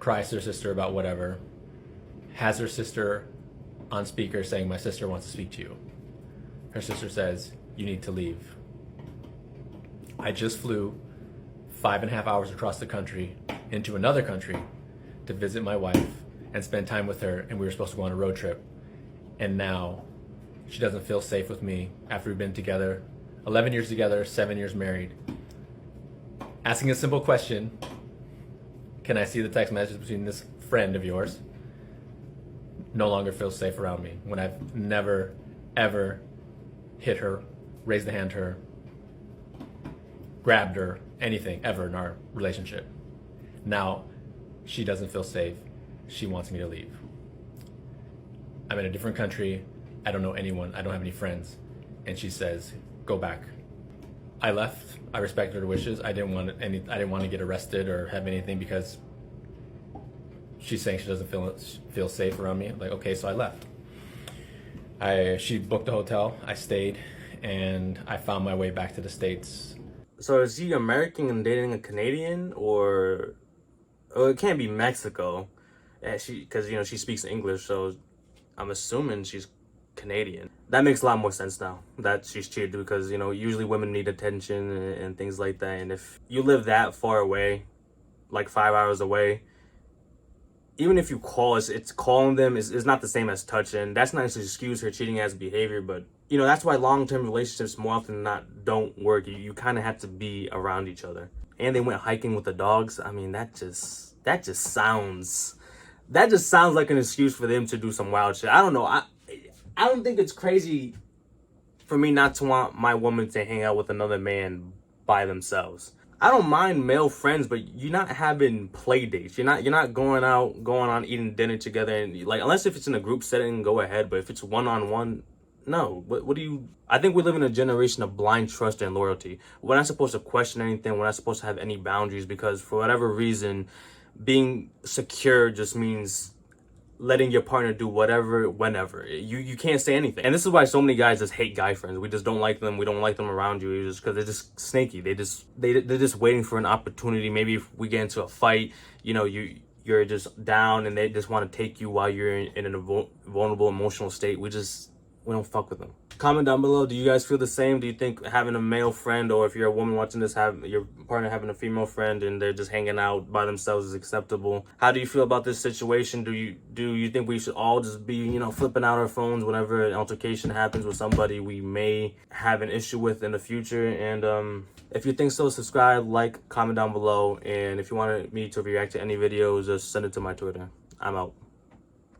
cries to her sister about whatever, has her sister on speaker saying, my sister wants to speak to you. Her sister says, you need to leave. I just flew 5.5 hours across the country into another country to visit my wife and spend time with her, and we were supposed to go on a road trip. And now she doesn't feel safe with me after we've been together 11 years together, 7 years married. Asking a simple question, can I see the text message between this friend of yours? No longer feels safe around me when I've never, ever hit her, raised a hand to her, grabbed her, anything ever in our relationship. Now she doesn't feel safe. She wants me to leave. I'm in a different country. I don't know anyone. I don't have any friends. And she says, go back. I left. I respected her wishes. I didn't want to get arrested or have anything because she's saying she doesn't feel safe around me. Like, okay, so I left. She booked a hotel. I stayed, and I found my way back to the States. So is he American and dating a Canadian, or it can't be Mexico? Because she speaks English, so I'm assuming she's Canadian. That makes a lot more sense now that she's cheated, because usually women need attention and things like that. And if you live that far away, like 5 hours away, even if you call, it's calling them is not the same as touching. That's not to excuse her cheating as behavior, but that's why long-term relationships more often than not don't work. You kind of have to be around each other. And they went hiking with the dogs. I mean, that just sounds like an excuse for them to do some wild shit. I don't know. I don't think it's crazy for me not to want my woman to hang out with another man by themselves. I don't mind male friends, but you're not having play dates. You're not going on eating dinner together, and unless if it's in a group setting, go ahead. But if it's one-on-one, no. What do you? I think we live in a generation of blind trust and loyalty. We're not supposed to question anything. We're not supposed to have any boundaries, because for whatever reason, being secure just means letting your partner do whatever, whenever. You can't say anything. And this is why so many guys just hate guy friends. We just don't like them. We don't like them around you, just because they're just snaky. They're just waiting for an opportunity. Maybe if we get into a fight, you're just down, and they just want to take you while you're in a vulnerable emotional state. We don't fuck with them. Comment down below, do you guys feel the same? Do you think having a male friend, or if you're a woman watching this, have your partner having a female friend and they're just hanging out by themselves is acceptable? How do you feel about this situation? Do you think we should all just be, flipping out our phones whenever an altercation happens with somebody we may have an issue with in the future? And if you think so, subscribe, like, comment down below. And if you wanted me to react to any videos, just send it to my Twitter. I'm out.